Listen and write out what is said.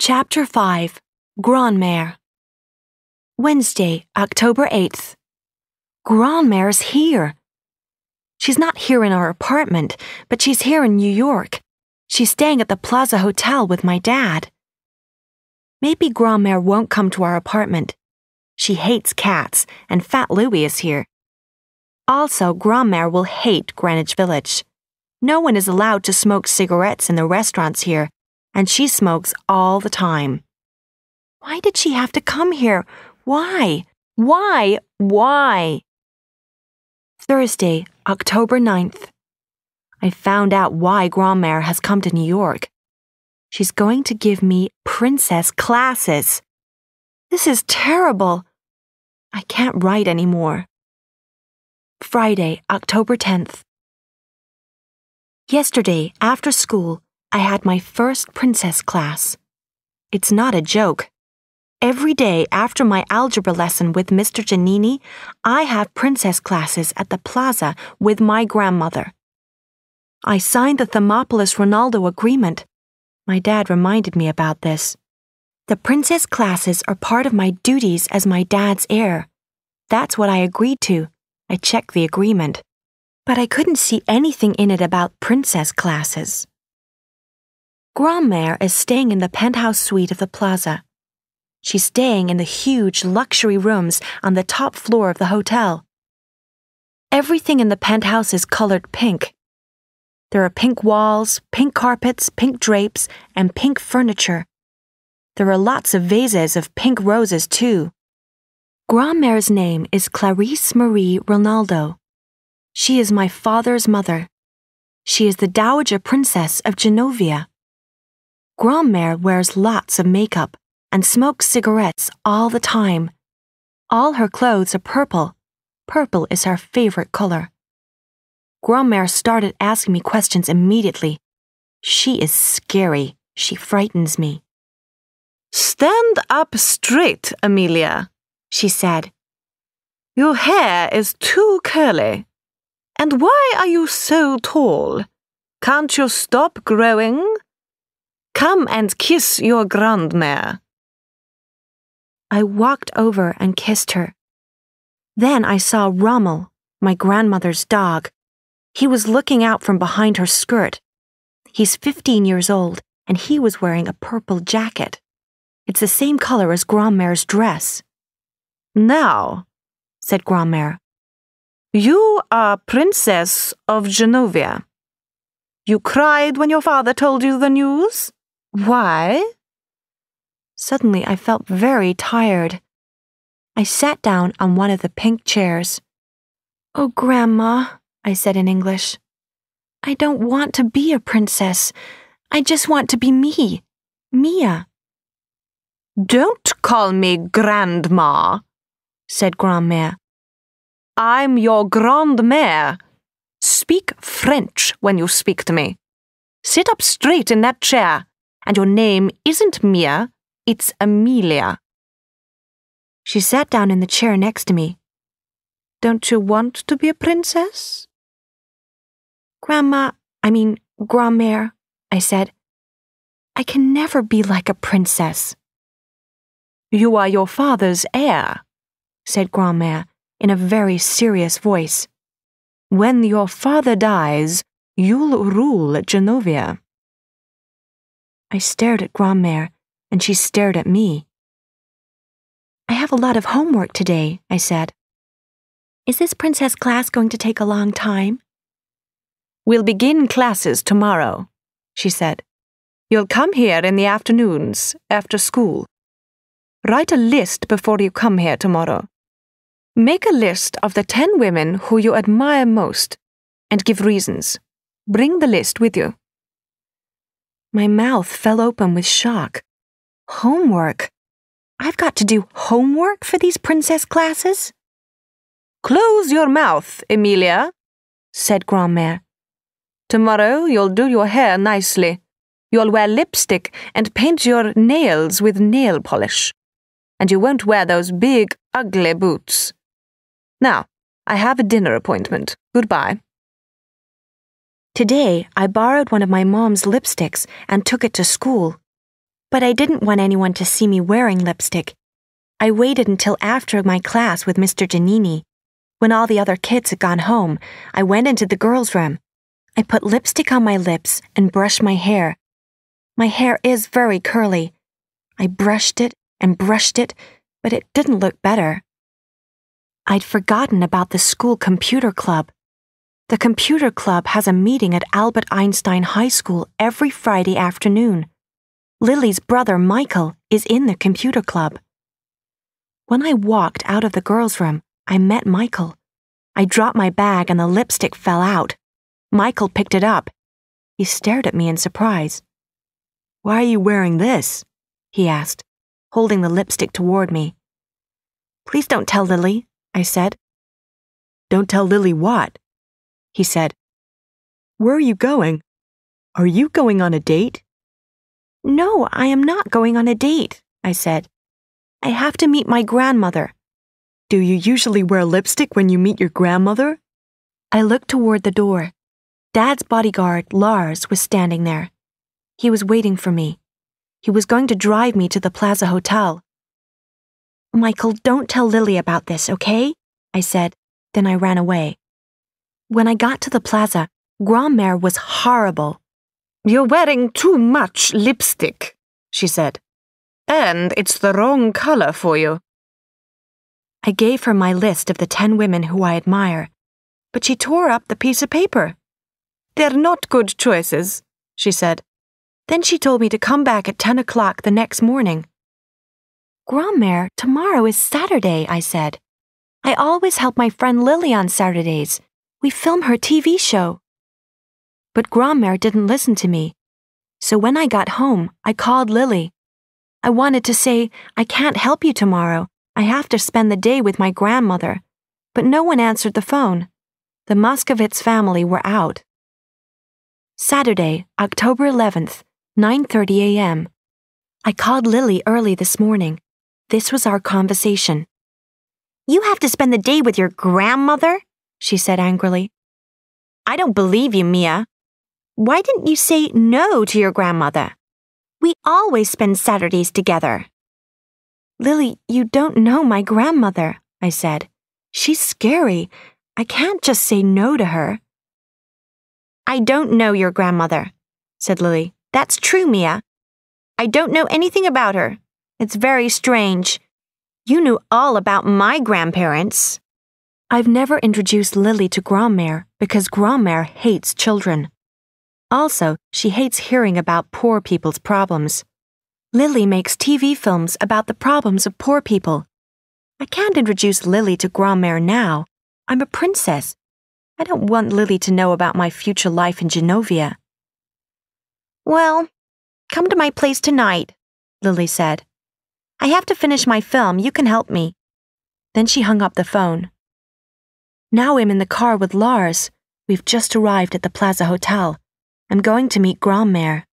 Chapter 5 Grandmère Wednesday, October 8th. Grandmère's here. She's not here in our apartment, but she's here in New York. She's staying at the Plaza Hotel with my dad. Maybe Grandmère won't come to our apartment. She hates cats, and Fat Louie is here. Also, Grandmère will hate Greenwich Village. No one is allowed to smoke cigarettes in the restaurants here, and she smokes all the time. Why did she have to come here? Why? Why? Thursday, October 9th. I found out why Grandmère has come to New York. She's going to give me princess classes. This is terrible. I can't write anymore. Friday, October 10th. Yesterday, after school, I had my first princess class. It's not a joke. Every day after my algebra lesson with Mr. Giannini, I have princess classes at the plaza with my grandmother. I signed the Thermopolis-Ronaldo agreement. My dad reminded me about this. The princess classes are part of my duties as my dad's heir. That's what I agreed to. I checked the agreement. But I couldn't see anything in it about princess classes. Grandmère is staying in the penthouse suite of the plaza. She's staying in the huge luxury rooms on the top floor of the hotel. Everything in the penthouse is colored pink. There are pink walls, pink carpets, pink drapes, and pink furniture. There are lots of vases of pink roses, too. Grandmère's name is Clarice Marie Ronaldo. She is my father's mother. She is the Dowager Princess of Genovia. Grandmère wears lots of makeup and smokes cigarettes all the time. All her clothes are purple. Purple is her favorite color. Grandmère started asking me questions immediately. She is scary. She frightens me. "Stand up straight, Amelia," she said. "Your hair is too curly. And why are you so tall? Can't you stop growing? Come and kiss your grandmère." I walked over and kissed her. Then I saw Rommel, my grandmother's dog. He was looking out from behind her skirt. He's 15 years old, and he was wearing a purple jacket. It's the same color as Grandmère's dress. "Now," said Grandmère, "you are Princess of Genovia. You cried when your father told you the news? Why?" Suddenly, I felt very tired. I sat down on one of the pink chairs. "Oh, Grandma," I said in English, "I don't want to be a princess. I just want to be me, Mia." "Don't call me Grandma," said Grandmère. "I'm your grandmère. Speak French when you speak to me. Sit up straight in that chair, and your name isn't Mia, it's Amelia." She sat down in the chair next to me. "Don't you want to be a princess?" Grandmère, I said. "I can never be like a princess." "You are your father's heir," said Grandmère in a very serious voice. "When your father dies, you'll rule Genovia." I stared at Grandmère, and she stared at me. "I have a lot of homework today," I said. "Is this princess class going to take a long time?" "We'll begin classes tomorrow," she said. "You'll come here in the afternoons, after school. Write a list before you come here tomorrow. Make a list of the 10 women who you admire most, and give reasons. Bring the list with you." My mouth fell open with shock. Homework? I've got to do homework for these princess classes? "Close your mouth, Emilia," said Grandmère. "Tomorrow you'll do your hair nicely. You'll wear lipstick and paint your nails with nail polish. And you won't wear those big, ugly boots. Now, I have a dinner appointment. Goodbye." Today, I borrowed one of my mom's lipsticks and took it to school. But I didn't want anyone to see me wearing lipstick. I waited until after my class with Mr. Giannini. When all the other kids had gone home, I went into the girls' room. I put lipstick on my lips and brushed my hair. My hair is very curly. I brushed it, but it didn't look better. I'd forgotten about the school computer club. The computer club has a meeting at Albert Einstein High School every Friday afternoon. Lily's brother, Michael, is in the computer club. When I walked out of the girls' room, I met Michael. I dropped my bag and the lipstick fell out. Michael picked it up. He stared at me in surprise. "Why are you wearing this?" he asked, holding the lipstick toward me. "Please don't tell Lily," I said. "Don't tell Lily what?" he said. "Where are you going? Are you going on a date?" "No, I am not going on a date," I said. "I have to meet my grandmother." "Do you usually wear lipstick when you meet your grandmother?" I looked toward the door. Dad's bodyguard, Lars, was standing there. He was waiting for me. He was going to drive me to the Plaza Hotel. "Michael, don't tell Lily about this, okay?" I said. Then I ran away. When I got to the plaza, Grandmère was horrible. "You're wearing too much lipstick," she said. "And it's the wrong color for you." I gave her my list of the 10 women who I admire, but she tore up the piece of paper. "They're not good choices," she said. Then she told me to come back at 10 o'clock the next morning. "Grandmère, tomorrow is Saturday," I said. "I always help my friend Lily on Saturdays. We film her TV show." But Grandmère didn't listen to me. So when I got home, I called Lily. I wanted to say, "I can't help you tomorrow. I have to spend the day with my grandmother." But no one answered the phone. The Moskovitz family were out. Saturday, October 11th, 9:30 a.m. I called Lily early this morning. This was our conversation. "You have to spend the day with your grandmother?" she said angrily. "I don't believe you, Mia. Why didn't you say no to your grandmother? We always spend Saturdays together." "Lily, you don't know my grandmother," I said. "She's scary. I can't just say no to her." "I don't know your grandmother," said Lily. "That's true, Mia. I don't know anything about her. It's very strange. You knew all about my grandparents." I've never introduced Lily to Grandmère because Grandmère hates children. Also, she hates hearing about poor people's problems. Lily makes TV films about the problems of poor people. I can't introduce Lily to Grandmère now. I'm a princess. I don't want Lily to know about my future life in Genovia. "Well, come to my place tonight," Lily said. "I have to finish my film. You can help me." Then she hung up the phone. Now I'm in the car with Lars. We've just arrived at the Plaza Hotel. I'm going to meet Grandmère.